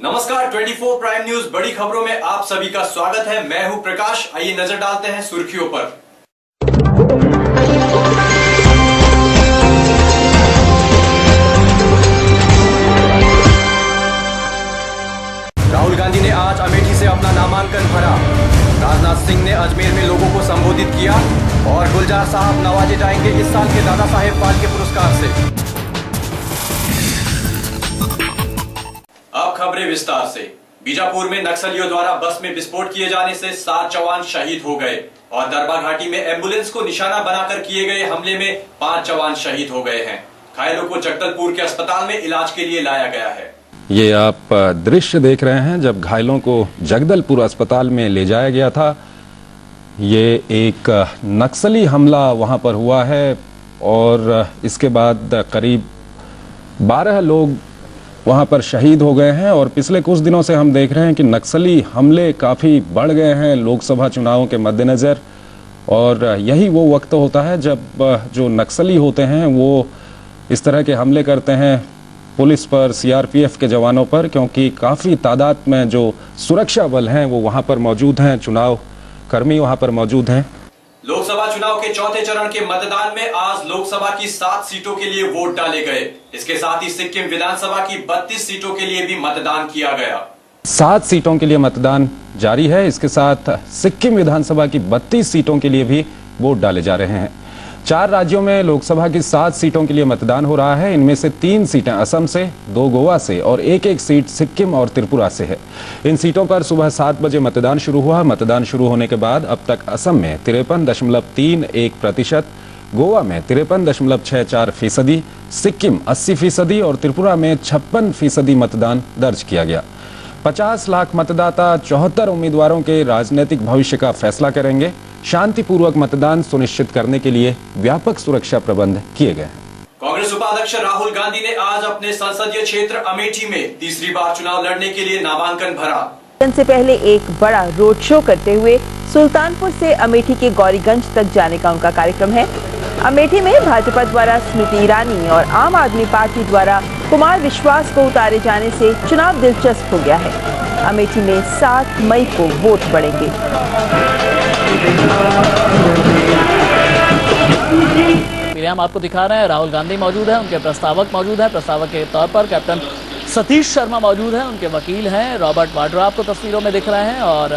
नमस्कार, 24 prime news बड़ी खबरों में आप सभी का स्वागत है। मैं हूं प्रकाश। आइए नजर डालते हैं सुर्खियों पर। राहुल गांधी ने आज अमेठी से अपना नामांकन भरा। राजनाथ सिंह ने अजमेर में लोगों को संबोधित किया और गुलजार साहब नवाजे जाएंगे इस साल के दादा साहेब फाल्के पुरस्कार से। अब खबरें विस्तार से। बीजापुर में नक्सलियों द्वारा बस में विस्फोट किए जाने से 7 जवान शहीद हो गए और दरबा घाटी में एम्बुलेंस को निशाना बनाकर किए गए हमले में 5 जवान शहीद हो गए हैं। घायलों को जगदलपुर के अस्पताल में इलाज के लिए लाया गया है। ये आप दृश्य देख रहे हैं जब घायलों को जगदलपुर अस्पताल में ले जाया गया था। ये एक नक्सली हमला वहां पर हुआ है और इसके बाद करीब 12 लोग वहां पर शहीद हो गए हैं। और पिछले कुछ दिनों से हम देख रहे हैं कि नक्सली हमले काफ़ी बढ़ गए हैं लोकसभा चुनावों के मद्देनज़र। और यही वो वक्त होता है जब जो नक्सली होते हैं वो इस तरह के हमले करते हैं पुलिस पर, सीआरपीएफ के जवानों पर, क्योंकि काफ़ी तादाद में जो सुरक्षा बल हैं वो वहाँ पर मौजूद हैं, चुनाव कर्मी वहाँ पर मौजूद हैं। लोकसभा चुनाव के चौथे चरण के मतदान में आज लोकसभा की 7 सीटों के लिए वोट डाले गए। इसके साथ ही सिक्किम विधानसभा की 32 सीटों के लिए भी मतदान किया गया। 7 सीटों के लिए मतदान जारी है। इसके साथ सिक्किम विधानसभा की 32 सीटों के लिए भी वोट डाले जा रहे हैं। 4 राज्यों में लोकसभा की 7 सीटों के लिए मतदान हो रहा है। इनमें से 3 सीटें असम से, 2 गोवा से और एक सीट सिक्किम और त्रिपुरा से है। इन सीटों पर सुबह 7 बजे मतदान शुरू हुआ। मतदान शुरू होने के बाद अब तक असम में 53.31%, गोवा में 53.64%, सिक्किम 80% और त्रिपुरा में 56% मतदान दर्ज किया गया। 50 लाख मतदाता 74 उम्मीदवारों के राजनीतिक भविष्य का फैसला करेंगे। शांतिपूर्वक मतदान सुनिश्चित करने के लिए व्यापक सुरक्षा प्रबंध किए गए हैं। कांग्रेस उपाध्यक्ष राहुल गांधी ने आज अपने संसदीय क्षेत्र अमेठी में तीसरी बार चुनाव लड़ने के लिए नामांकन भरा। से पहले एक बड़ा रोड शो करते हुए सुल्तानपुर से अमेठी के गौरीगंज तक जाने का उनका कार्यक्रम है। अमेठी में भाजपा द्वारा स्मृति ईरानी और आम आदमी पार्टी द्वारा कुमार विश्वास को उतारे जाने से चुनाव दिलचस्प हो गया है। अमेठी में 7 मई को वोट पड़ेंगे। हम आपको दिखा रहे हैं, राहुल गांधी मौजूद है, उनके प्रस्तावक मौजूद है। प्रस्तावक के तौर पर कैप्टन सतीश शर्मा मौजूद हैं, उनके वकील हैं रॉबर्ट वाड्रा आपको तस्वीरों में दिख रहे हैं और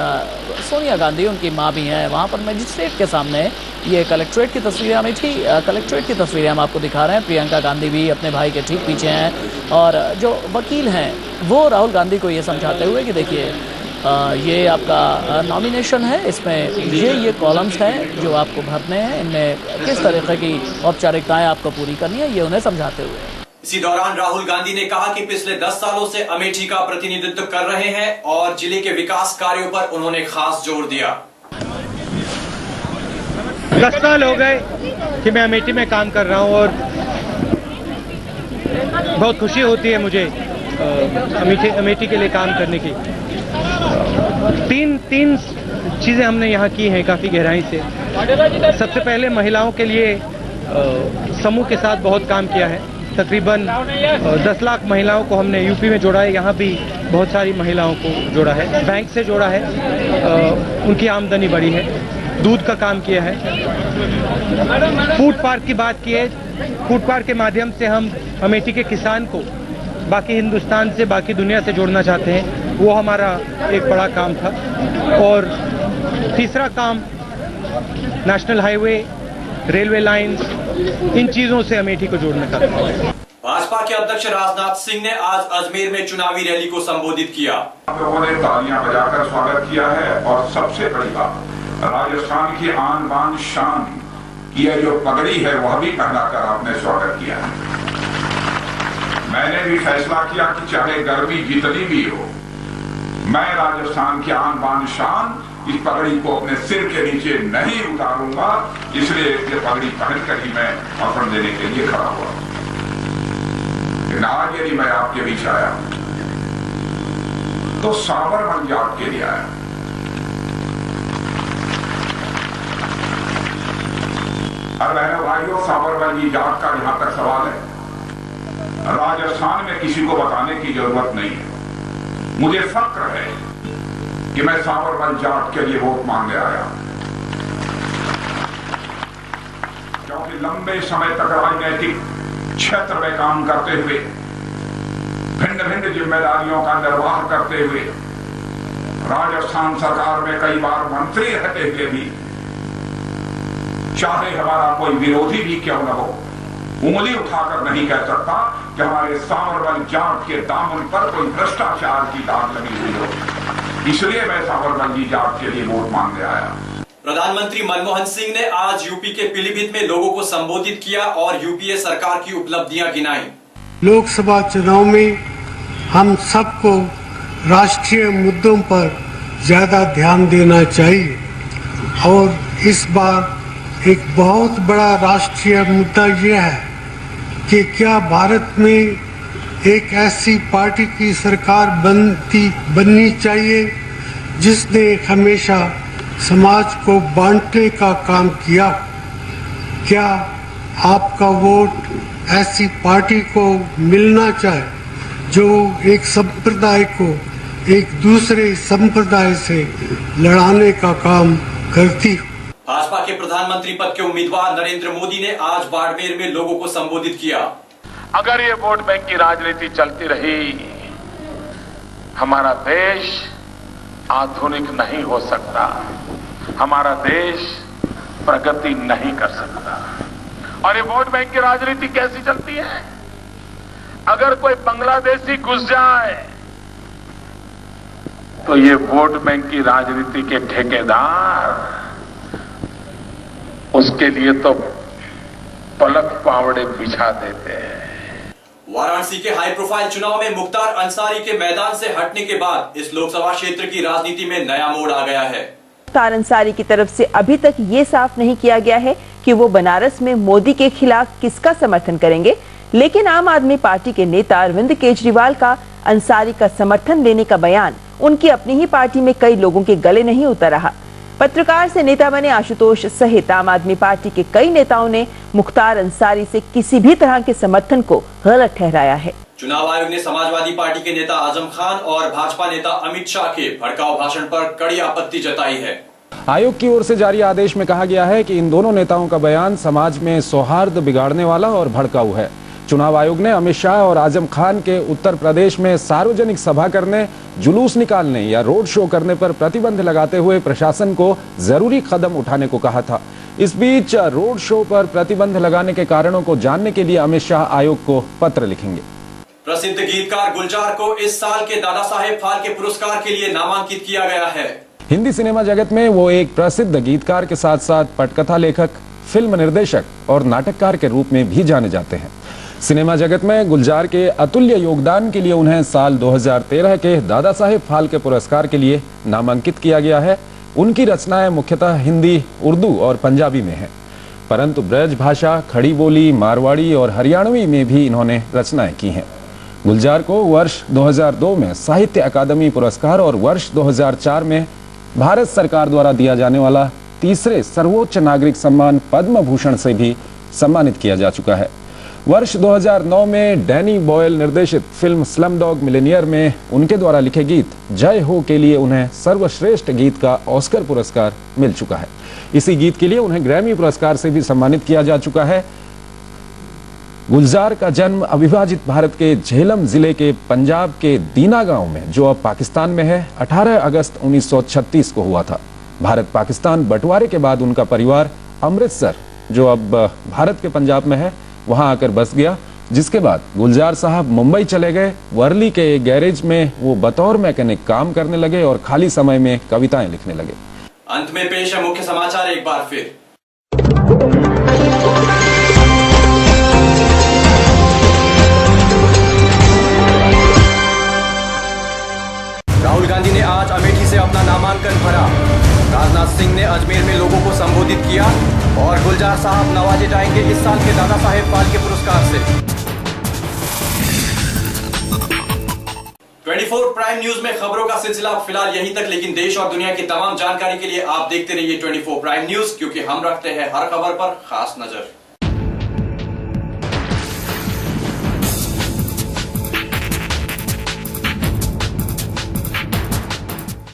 सोनिया गांधी उनकी मां भी हैं। वहां पर मजिस्ट्रेट के सामने ये कलेक्ट्रेट की तस्वीरें, अमेठी कलेक्ट्रेट की तस्वीरें हम आपको दिखा रहे हैं। प्रियंका गांधी भी अपने भाई के ठीक पीछे हैं और जो वकील हैं वो राहुल गांधी को ये समझाते हुए कि देखिए ये आपका नॉमिनेशन है, इसमें ये कॉलम्स हैं जो आपको भरने हैं, इनमें किस तरीके की औपचारिकताएं आपको पूरी करनी है, ये उन्हें समझाते हुए। इसी दौरान राहुल गांधी ने कहा कि पिछले 10 सालों से अमेठी का प्रतिनिधित्व कर रहे हैं और जिले के विकास कार्यों पर उन्होंने खास जोर दिया। 10 साल हो गए कि मैं अमेठी में काम कर रहा हूं और बहुत खुशी होती है मुझे अमेठी के लिए काम करने की। तीन चीजें हमने यहाँ की हैं काफी गहराई से। सबसे पहले महिलाओं के लिए समूह के साथ बहुत काम किया है। तकरीबन 10 लाख महिलाओं को हमने यूपी में जोड़ा है, यहाँ भी बहुत सारी महिलाओं को जोड़ा है, बैंक से जोड़ा है, उनकी आमदनी बढ़ी है। दूध का काम किया है। फूड पार्क की बात की है। फूड पार्क के माध्यम से हम अमेठी के किसान को बाकी हिंदुस्तान से, बाकी दुनिया से जोड़ना चाहते हैं। वो हमारा एक बड़ा काम था। और तीसरा काम नेशनल हाईवे, रेलवे लाइंस, इन चीजों से अमेठी को जोड़ने का। भाजपा के अध्यक्ष राजनाथ सिंह ने आज अजमेर में चुनावी रैली को संबोधित किया। आप लोगों ने तालियां बजाकर स्वागत किया है और सबसे बड़ी बात, राजस्थान की आन बान शान की जो पगड़ी है वह भी पहनाकर आपने स्वागत किया है। मैंने भी फैसला किया कि चाहे गर्मी जितनी भी हो, मैं राजस्थान की आन बान शान इस पगड़ी को अपने सिर के नीचे नहीं उतारूंगा, इसलिए ये पगड़ी पहनकर ही मैं भाषण देने के लिए खड़ा हुआ। लेकिन आज यदि मैं आपके बीच आया तो साबरमती जात के लिए आया। और बहनों भाइयों, साबरमती जात का जहां तक सवाल है, राजस्थान में किसी को बताने की जरूरत नहीं है। मुझे फक्र है कि मैं साबरमती जाट के लिए वोट मांगने आया, क्योंकि लंबे समय तक राजनीतिक क्षेत्र में काम करते हुए, भिन्न भिन्न जिम्मेदारियों का निर्वाह करते हुए, राजस्थान सरकार में कई बार मंत्री रहते हुए भी, चाहे हमारा कोई विरोधी भी क्यों न हो, उंगली उठाकर नहीं कह सकता कि हमारे साबरमती जाट के दामन पर कोई भ्रष्टाचार की दाग लगी हुई हो। इसलिए मैं साबरमती जाट के लिए वोट मांगने आया। प्रधानमंत्री मनमोहन सिंह ने आज यूपी के पीलीभीत में लोगों को संबोधित किया और यूपीए सरकार की उपलब्धियां गिनाई। लोकसभा चुनाव में हम सबको राष्ट्रीय मुद्दों पर ज्यादा ध्यान देना चाहिए और इस बार एक बहुत बड़ा राष्ट्रीय मुद्दा यह है कि क्या भारत में एक ऐसी पार्टी की सरकार बननी चाहिए जिसने हमेशा समाज को बांटने का काम किया। क्या आपका वोट ऐसी पार्टी को मिलना चाहे जो एक संप्रदाय को एक दूसरे संप्रदाय से लड़ाने का काम करती हो। भाजपा के प्रधानमंत्री पद के उम्मीदवार नरेंद्र मोदी ने आज बाड़मेर में लोगों को संबोधित किया। अगर ये वोट बैंक की राजनीति चलती रही, हमारा देश आधुनिक नहीं हो सकता, हमारा देश प्रगति नहीं कर सकता। और ये वोट बैंक की राजनीति कैसी चलती है? अगर कोई बांग्लादेशी घुस जाए तो ये वोट बैंक की राजनीति के ठेकेदार उसके लिए तो पलक पावड़े बिछा देते हैं। वाराणसी के हाई प्रोफाइल चुनाव में मुख्तार अंसारी के मैदान से हटने के बाद इस लोकसभा क्षेत्र की राजनीति में नया मोड़ आ गया है। मुख्तार अंसारी की तरफ से अभी तक ये साफ नहीं किया गया है कि वो बनारस में मोदी के खिलाफ किसका समर्थन करेंगे, लेकिन आम आदमी पार्टी के नेता अरविंद केजरीवाल का अंसारी का समर्थन देने का बयान उनकी अपनी ही पार्टी में कई लोगों के गले नहीं उतर रहा। पत्रकार से नेता बने आशुतोष सहित आम आदमी पार्टी के कई नेताओं ने मुख्तार अंसारी से किसी भी तरह के समर्थन को गलत ठहराया है। चुनाव आयोग ने समाजवादी पार्टी के नेता आजम खान और भाजपा नेता अमित शाह के भड़काऊ भाषण पर कड़ी आपत्ति जताई है। आयोग की ओर से जारी आदेश में कहा गया है कि इन दोनों नेताओं का बयान समाज में सौहार्द बिगाड़ने वाला और भड़काऊ है। चुनाव आयोग ने अमित शाह और आजम खान के उत्तर प्रदेश में सार्वजनिक सभा करने, जुलूस निकालने या रोड शो करने पर प्रतिबंध लगाते हुए प्रशासन को जरूरी कदम उठाने को कहा था। इस बीच रोड शो पर प्रतिबंध लगाने के कारणों को जानने के लिए अमित शाह आयोग को पत्र लिखेंगे। प्रसिद्ध गीतकार गुलजार को इस साल के दादा साहेब फाल्के पुरस्कार के लिए नामांकित किया गया है। हिंदी सिनेमा जगत में वो एक प्रसिद्ध गीतकार के साथ साथ पटकथा लेखक, फिल्म निर्देशक और नाटककार के रूप में भी जाने जाते हैं। सिनेमा जगत में गुलजार के अतुल्य योगदान के लिए उन्हें साल 2013 के दादा साहेब फाल्के पुरस्कार के लिए नामांकित किया गया है। उनकी रचनाएं मुख्यतः हिंदी, उर्दू और पंजाबी में हैं, परंतु ब्रज भाषा, खड़ी बोली, मारवाड़ी और हरियाणवी में भी इन्होंने रचनाएं की हैं। गुलजार को वर्ष 2002 में साहित्य अकादमी पुरस्कार और वर्ष 2004 में भारत सरकार द्वारा दिया जाने वाला तीसरे सर्वोच्च नागरिक सम्मान पद्म भूषण से भी सम्मानित किया जा चुका है। वर्ष 2009 में डैनी बॉयल निर्देशित फिल्म स्लमडॉग मिलियनेयर में उनके द्वारा लिखे गीत जय हो के लिए उन्हें सर्वश्रेष्ठ गीत का ऑस्कर पुरस्कार मिल चुका है। इसी गीत के लिए उन्हें ग्रैमी पुरस्कार से भी सम्मानित किया जा चुका है। गुलजार का जन्म अविभाजित भारत के झेलम जिले के पंजाब के दीना गांव में, जो अब पाकिस्तान में है, 18 अगस्त 1936 को हुआ था। भारत पाकिस्तान बंटवारे के बाद उनका परिवार अमृतसर, जो अब भारत के पंजाब में है, वहां आकर बस गया, जिसके बाद गुलजार साहब मुंबई चले गए। वर्ली के एक गैरेज में वो बतौर मैकेनिक काम करने लगे और खाली समय में कविताएं लिखने लगे। अंत में पेश है मुख्य समाचार एक बार फिर। राहुल गांधी ने आज अमेठी से अपना नामांकन भरा। राजनाथ सिंह ने अजमेर में लोगों को संबोधित किया और गुलजार साहब नवाजे जाएंगे इस साल के दादा साहेब फाल्के पुरस्कार से। 24 प्राइम न्यूज में खबरों का सिलसिला फिलहाल यहीं तक, लेकिन देश और दुनिया की तमाम जानकारी के लिए आप देखते रहिए 24 प्राइम न्यूज, क्योंकि हम रखते हैं हर खबर पर खास नजर।